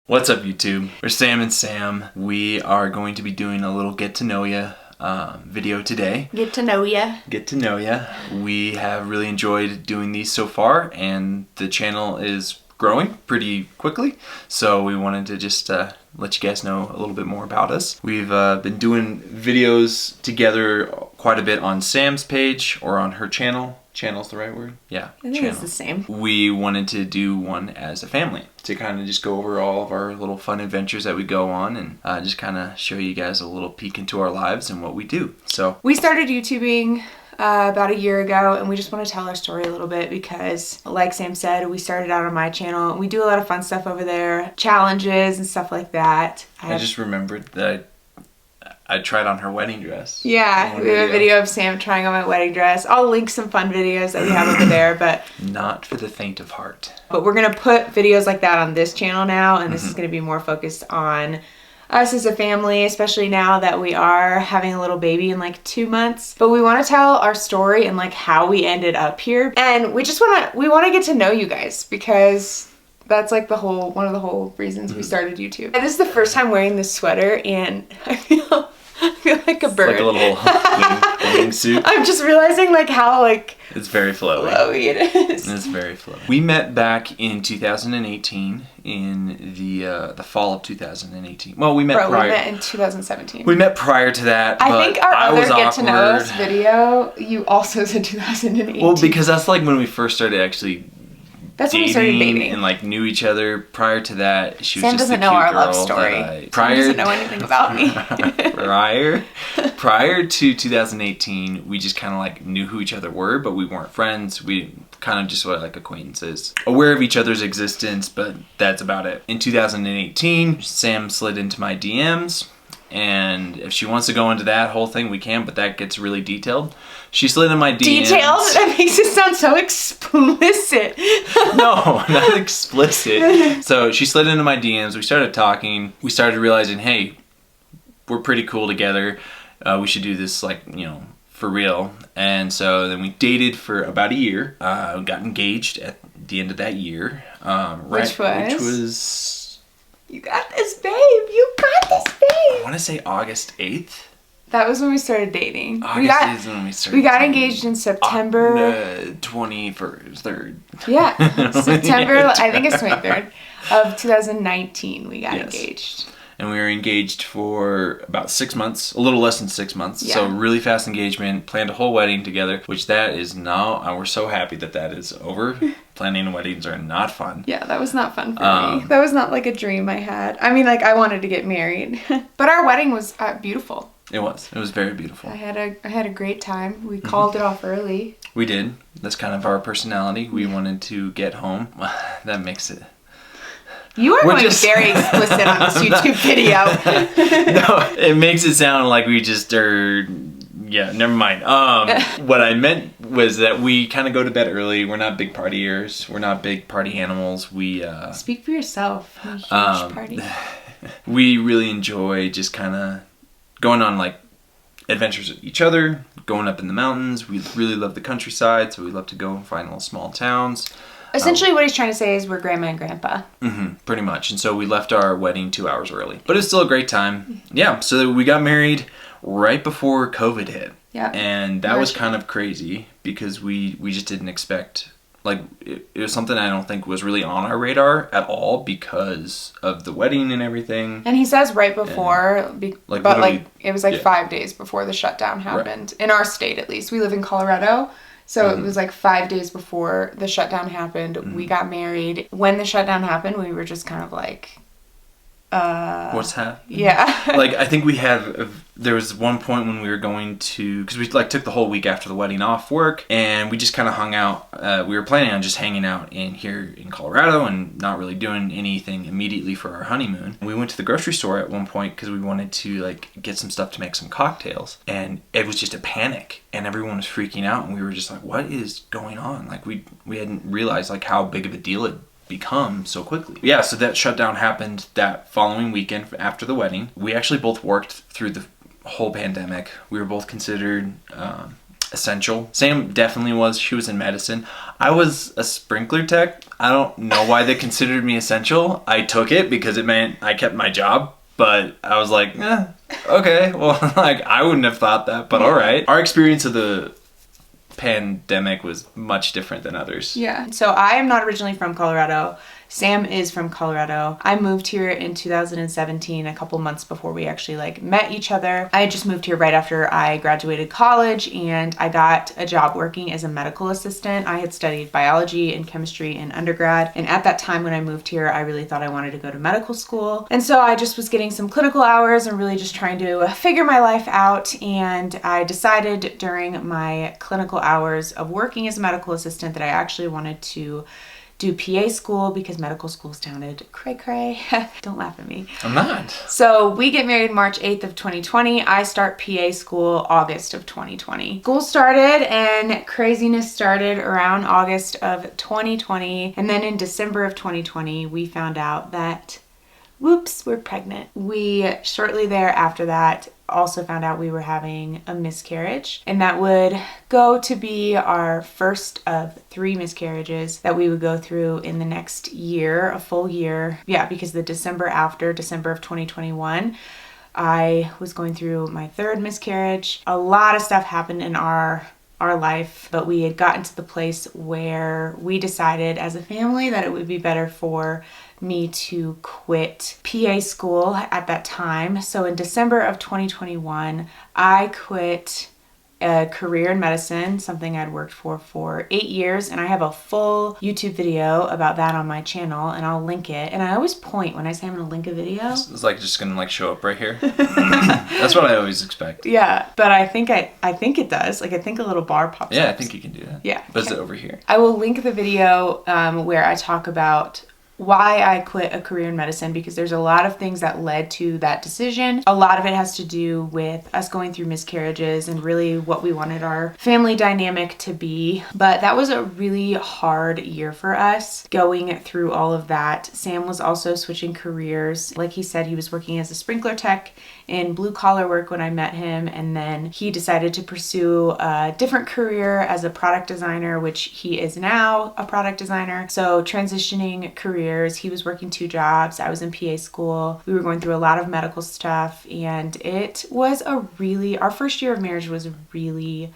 What's up, YouTube? We're Sam and Sam. We are going to be doing a little get to know ya video today. Get to know ya. Get to know ya. We have really enjoyed doing these so far, and the channel is growing pretty quickly. So we wanted to just let you guys know a little bit more about us. We've been doing videos together quite a bit on Sam's page or on her channel. Channel's the right word? Yeah, I think it's the same. We wanted to do one as a family to kind of just go over all of our little fun adventures that we go on and just kind of show you guys a little peek into our lives and what we do. So we started YouTubing about a year ago, and we just want to tell our story a little bit because, like Sam said, we started out on my channel and we do a lot of fun stuff over there, challenges and stuff like that. I just remembered that I tried on her wedding dress. Yeah, we have a video of Sam trying on my wedding dress. I'll link some fun videos that we have over there, but not for the faint of heart. But we're gonna put videos like that on this channel now, and this is gonna be more focused on us as a family, especially now that we are having a little baby in like 2 months. But we want to tell our story and like how we ended up here, and we want to get to know you guys because that's like one of the whole reasons we started YouTube. And this is the first time wearing this sweater, and I feel like a bird. It's like a little wing suit. I'm just realizing like how like it's very flowy. Flowy it is. It's very flowy. We met back in 2018 in the fall of 2018. Well, we met prior. We met in 2017. We met prior to that. I think our other get to know us video, you also said 2018. Well, because that's like when we first started actually. That's when we started dating and like knew each other. Prior to that, she was Sam just doesn't the cute know our girl love story. Sam doesn't know anything about me. prior to 2018, we just kind of like knew who each other were, but we weren't friends. We kind of just were like acquaintances, aware of each other's existence, but that's about it. In 2018, Sam slid into my DMs. And if she wants to go into that whole thing, we can, but that gets really detailed. She slid in my DMs. Detailed? That makes it sound so explicit. No, not explicit. So she slid into my DMs. We started talking. We started realizing, hey, we're pretty cool together. We should do this, like, you know, for real. And so then we dated for about a year. We got engaged at the end of that year. Which was... You got this, babe. You got this, babe. I want to say August 8th. That was when we started dating. August is when we started. We got engaged in September. 21st, 3rd. Yeah, September. I think it's 23rd of 2019. We got engaged. And we were engaged for about 6 months, a little less than 6 months. Yeah. So really fast engagement, planned a whole wedding together, which that is now, we're so happy that that is over. Planning weddings are not fun. Yeah, that was not fun for me. That was not like a dream I had. I mean, like I wanted to get married, but our wedding was beautiful. It was very beautiful. I had a great time. We called it off early. We did. That's kind of our personality. We wanted to get home. That makes it. You are going very explicit on this YouTube video. No, it makes it sound like we just are. Yeah, never mind. What I meant was that we kind of go to bed early. We're not big partiers. We're not big party animals. We speak for yourself. I'm a huge party. We really enjoy just kind of going on like adventures with each other, going up in the mountains. We really love the countryside, so we love to go and find little small towns. Essentially what he's trying to say is we're grandma and grandpa. Pretty much. And so we left our wedding 2 hours early. But it was still a great time. Yeah, so we got married right before COVID hit. Yeah. And that was kind of crazy because we just didn't expect, like, it was something I don't think was really on our radar at all because of the wedding and everything. And he says right before, but it was like 5 days before the shutdown happened. Right. In our state, at least. We live in Colorado. So it was like 5 days before the shutdown happened. We got married. When the shutdown happened, we were just kind of like, what's happening? Yeah. Like, I think there was one point when we were going to, because we like took the whole week after the wedding off work, and we just kind of hung out. We were planning on just hanging out here in Colorado and not really doing anything immediately for our honeymoon. We went to the grocery store at one point because we wanted to like get some stuff to make some cocktails, and it was just a panic, and everyone was freaking out, and we were just like, what is going on? Like we hadn't realized like how big of a deal it become so quickly. Yeah, so that shutdown happened that following weekend after the wedding. We actually both worked through the whole pandemic. We were both considered essential. Sam definitely was. She was in medicine. I was a sprinkler tech. I don't know why they considered me essential. I took it because it meant I kept my job. But I was like, okay, well, like, I wouldn't have thought that, but all right. Our experience of the pandemic was much different than others. Yeah. So I am not originally from Colorado. Sam is from Colorado. I moved here in 2017, a couple months before we actually like met each other. I had just moved here right after I graduated college, and I got a job working as a medical assistant. I had studied biology and chemistry in undergrad, and at that time when I moved here, I really thought I wanted to go to medical school. And so I just was getting some clinical hours and really just trying to figure my life out, and I decided during my clinical hours of working as a medical assistant that I actually wanted to do PA school because medical school sounded cray-cray. Don't laugh at me. I'm not. So we get married March 8th of 2020. I start PA school August of 2020. School started and craziness started around August of 2020. And then in December of 2020, we found out that, whoops, we're pregnant. We shortly thereafter that also found out we were having a miscarriage, and that would go to be our first of 3 miscarriages that we would go through in the next year, a full year. Yeah, because the December after, December of 2021, I was going through my 3rd miscarriage. A lot of stuff happened in our life, but we had gotten to the place where we decided as a family that it would be better for me to quit PA school at that time. So in December of 2021, I quit a career in medicine, something I'd worked for 8 years, and I have a full YouTube video about that on my channel, and I'll link it. And I always point when I say I'm gonna link a video. It's like just gonna like show up right here. That's what I always expect. Yeah, but I think it does. Like I think a little bar pops up. Yeah, I think you can do that. Yeah. But is it over here? I will link the video where I talk about why I quit a career in medicine, because there's a lot of things that led to that decision. A lot of it has to do with us going through miscarriages and really what we wanted our family dynamic to be. But that was a really hard year for us going through all of that. Sam was also switching careers. Like he said, he was working as a sprinkler tech in blue collar work when I met him, and then he decided to pursue a different career as a product designer, which he is now a product designer. So transitioning careers, he was working 2 jobs. I was in PA school. We were going through a lot of medical stuff, and it was our first year of marriage was really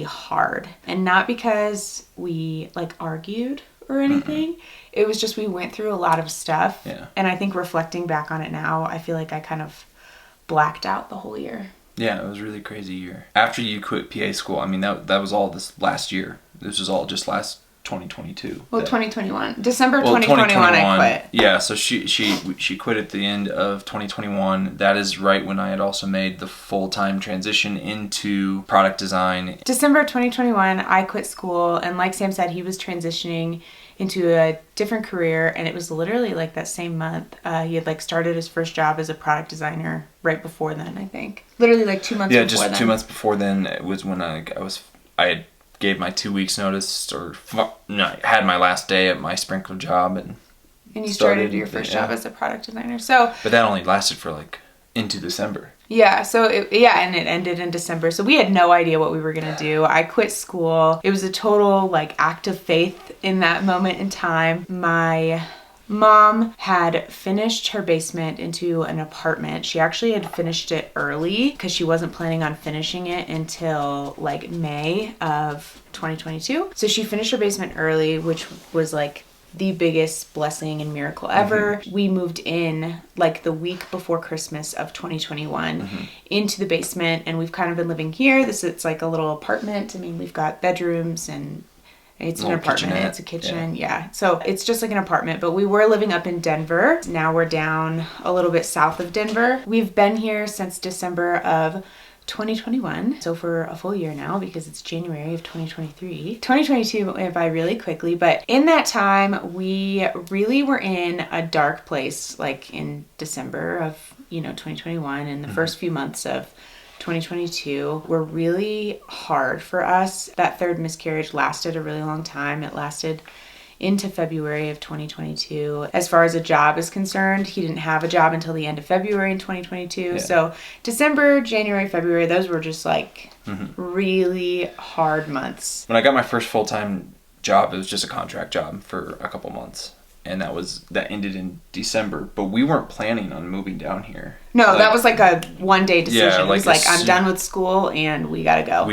hard. And not because we like argued or anything. It was just we went through a lot of stuff. Yeah. And I think reflecting back on it now, I feel like I kind of blacked out the whole year. Yeah, it was a really crazy year. After you quit PA school, I mean, that was all this last year. This was all just last 2022. Well, 2021. December 2021 I quit. Yeah, so she quit at the end of 2021. That is right when I had also made the full-time transition into product design. December 2021, I quit school, and like Sam said, he was transitioning into a different career, and it was literally like that same month. He had like started his first job as a product designer right before then, I think. Literally like 2 months before then. Yeah, just 2 months before then it was when I had gave my 2 weeks notice, had my last day at my sprinkler job, and you started your first job as a product designer. So, but that only lasted for like into December. Yeah, so and it ended in December. So we had no idea what we were gonna do. I quit school. It was a total like act of faith in that moment in time. My mom had finished her basement into an apartment. She actually had finished it early because she wasn't planning on finishing it until like May of 2022. So she finished her basement early, which was like the biggest blessing and miracle ever. We moved in like the week before Christmas of 2021 into the basement, and we've kind of been living here. It's like a little apartment. I mean, we've got bedrooms and it's an apartment. Kitchenette. It's a kitchen. Yeah. So it's just like an apartment, but we were living up in Denver. Now we're down a little bit south of Denver. We've been here since December of 2021, so for a full year now, because it's January of 2023. 2022 went by really quickly, but in that time we really were in a dark place, like in December of 2021, and the first few months of 2022 were really hard for us. That 3rd miscarriage lasted a really long time. It lasted into February of 2022. As far as a job is concerned, he didn't have a job until the end of February in 2022. Yeah. So December, January, February, those were just like really hard months. When I got my first full-time job, it was just a contract job for a couple months. And that ended in December, but we weren't planning on moving down here. No, that was like a one-day decision. Yeah, it was like, I'm done with school and we gotta go.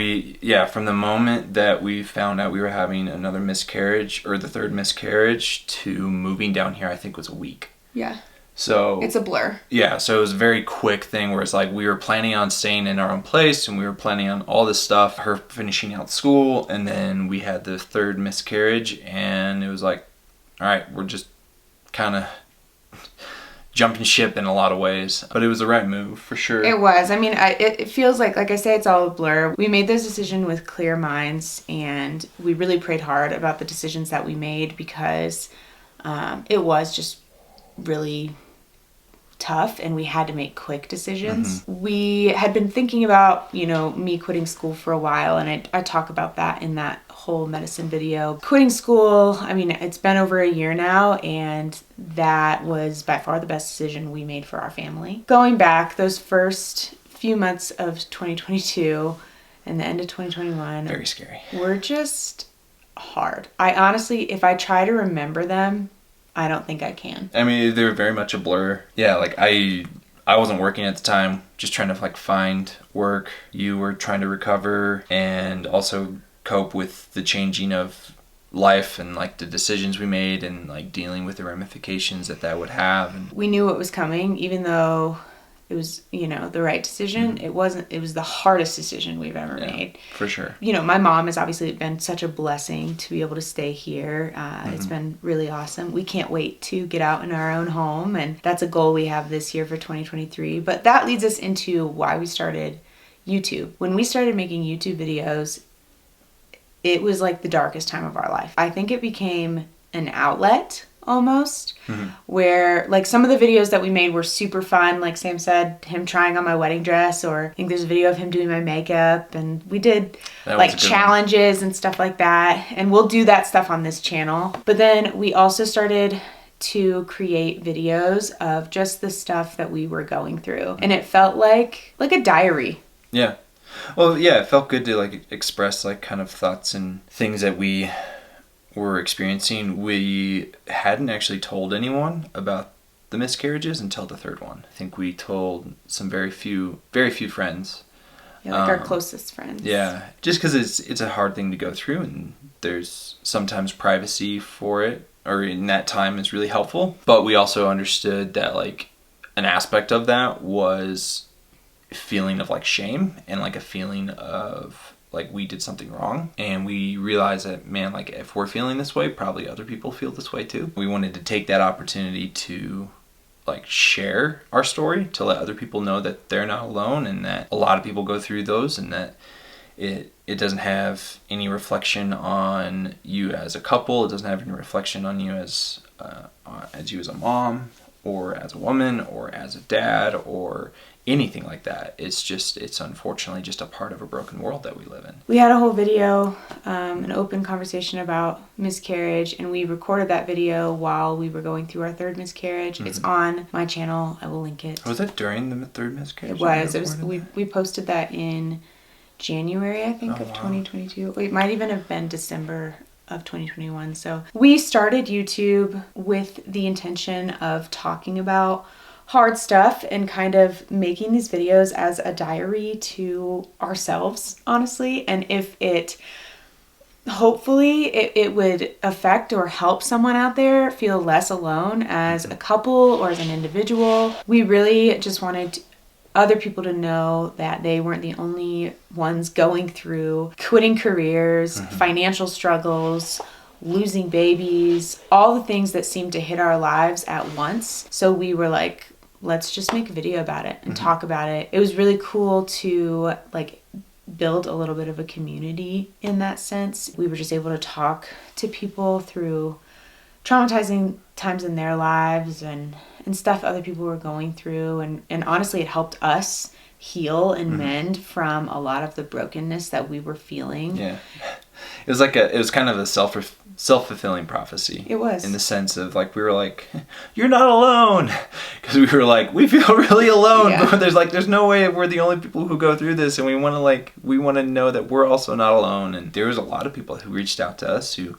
From the moment that we found out we were having another miscarriage, or the third miscarriage, to moving down here, I think was a week. Yeah. So it's a blur. Yeah, so it was a very quick thing where it's like we were planning on staying in our own place and we were planning on all this stuff, her finishing out school, and then we had the third miscarriage, and it was like, all right, we're just kind of jumping ship in a lot of ways. But it was the right move, for sure. It was. I mean, it feels like I say, it's all a blur. We made this decision with clear minds, and we really prayed hard about the decisions that we made, because it was just really tough and we had to make quick decisions. We had been thinking about, me quitting school for a while, and I talk about that in that whole medicine video. Quitting school, I mean, it's been over a year now, and that was by far the best decision we made for our family. Going back, those first few months of 2022 and the end of 2021, very scary, were just hard. I honestly, if I try to remember them, I don't think I can. I mean, they were very much a blur. Yeah, like I wasn't working at the time, just trying to like find work. You were trying to recover and also cope with the changing of life and like the decisions we made and like dealing with the ramifications that would have. And we knew what was coming, even though it was, the right decision. It was the hardest decision we've ever made. For sure. My mom has obviously been such a blessing to be able to stay here. It's been really awesome. We can't wait to get out in our own home, and that's a goal we have this year for 2023. But that leads us into why we started YouTube. When we started making YouTube videos, it was like the darkest time of our life. I think it became an outlet almost, where like some of the videos that we made were super fun, like Sam said, him trying on my wedding dress, or I think there's a video of him doing my makeup, and we did like challenges and stuff like that, and we'll do that stuff on this channel. But then we also started to create videos of just the stuff that we were going through, and it felt like a diary. Yeah. Well, yeah, it felt good to like express like kind of thoughts and things that we were experiencing. We hadn't actually told anyone about the miscarriages until the third one. I think we told some very few friends. Yeah, like our closest friends. Yeah, just because it's a hard thing to go through, and there's sometimes privacy for it, or in that time is really helpful. But we also understood that like an aspect of that was a feeling of like shame and like a feeling of like we did something wrong, and we realized that, man, like if we're feeling this way, probably other people feel this way too. We wanted to take that opportunity to like share our story, to let other people know that they're not alone, and that a lot of people go through those, and that it doesn't have any reflection on you as a couple. It doesn't have any reflection on you as you as a mom, or as a woman, or as a dad, or anything like that. It's unfortunately just a part of a broken world that we live in. We had a whole video, an open conversation about miscarriage, and we recorded that video while we were going through our third miscarriage. It's on my channel. I will link it. Was that during the third miscarriage? It was. We posted that in January, I think, of 2022. It might even have been December of 2021. So we started YouTube with the intention of talking about hard stuff and kind of making these videos as a diary to ourselves, honestly. And if hopefully it would affect or help someone out there feel less alone as a couple or as an individual. We really just wanted other people to know that they weren't the only ones going through quitting careers, financial struggles, losing babies, all the things that seemed to hit our lives at once. So we were like, let's just make a video about it and talk about it. It was really cool to like build a little bit of a community in that sense. We were just able to talk to people through traumatizing times in their lives and stuff other people were going through. And honestly, it helped us heal and mend from a lot of the brokenness that we were feeling. Yeah. it was kind of a self-fulfilling prophecy. It was. In the sense of like, we were like, you're not alone. Because we were like, we feel really alone. Yeah. But there's no way we're the only people who go through this. And we want to know that we're also not alone. And there was a lot of people who reached out to us who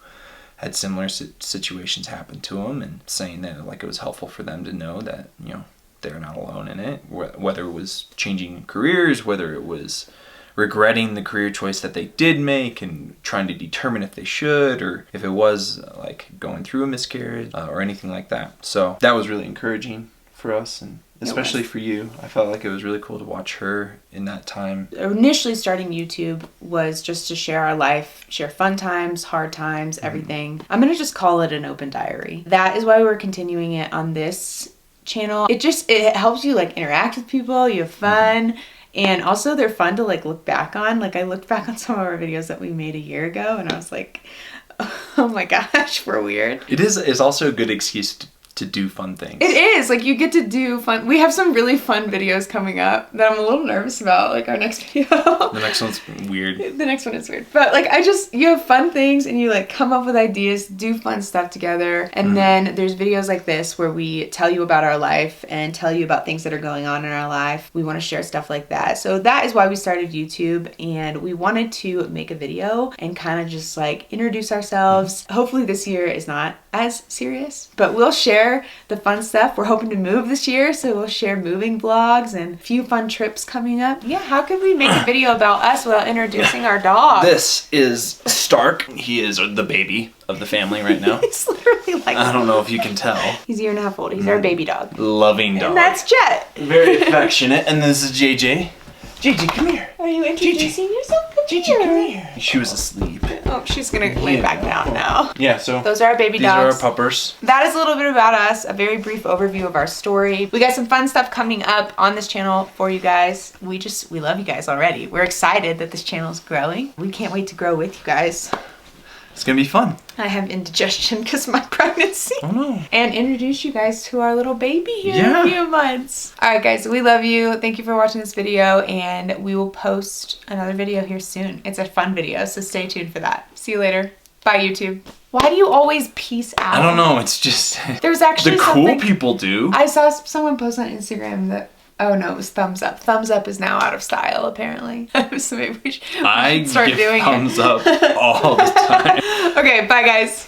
had similar situations happen to them, and saying that like it was helpful for them to know that, you know, they're not alone in it. Whether it was changing careers, whether it was regretting the career choice that they did make and trying to determine if they should, or if it was like going through a miscarriage or anything like that. So that was really encouraging for us, and especially for you. I felt like it was really cool to watch her in that time. Initially starting YouTube was just to share our life, share fun times, hard times, everything. I'm going to just call it an open diary. That is why we're continuing it on this channel. It helps you like interact with people, you have fun. And also they're fun to like look back on. Like I looked back on some of our videos that we made a year ago and I was like, oh my gosh, we're weird. It's also a good excuse to do fun things. It is. Like you get to do fun. We have some really fun videos coming up that I'm a little nervous about. Like our next video. The next one's weird. The next one is weird. But like you have fun things and you like come up with ideas, do fun stuff together. And then there's videos like this where we tell you about our life and tell you about things that are going on in our life. We want to share stuff like that. So that is why we started YouTube, and we wanted to make a video and kind of just like introduce ourselves. Hopefully this year is not as serious, but we'll share the fun stuff. We're hoping to move this year, so we'll share moving vlogs and a few fun trips coming up. Yeah, how could we make a video about us without introducing our dog? This is Stark. He is the baby of the family right now. He's literally like, I don't know if you can tell. He's a year and a half old. He's our baby dog. Loving dog. And that's Jet. Very affectionate. And this is JJ. JJ, come here. Are you introducing yourself? JJ, come here. She was asleep. Oh, she's gonna lay back down now. Yeah, so those are our baby dogs. These are our puppers. That is a little bit about us, a very brief overview of our story. We got some fun stuff coming up on this channel for you guys. We love you guys already. We're excited that this channel is growing. We can't wait to grow with you guys. It's gonna be fun. I have indigestion because of my pregnancy. Oh no. And introduce you guys to our little baby here in a few months. All right, guys, we love you. Thank you for watching this video, and we will post another video here soon. It's a fun video, so stay tuned for that. See you later. Bye, YouTube. Why do you always peace out? I don't know. It's just there's actually the cool people do. I saw someone post on Instagram that. Oh no, it was thumbs up. Thumbs up is now out of style, apparently. So maybe we should start doing thumbs up all the time. Okay, bye guys.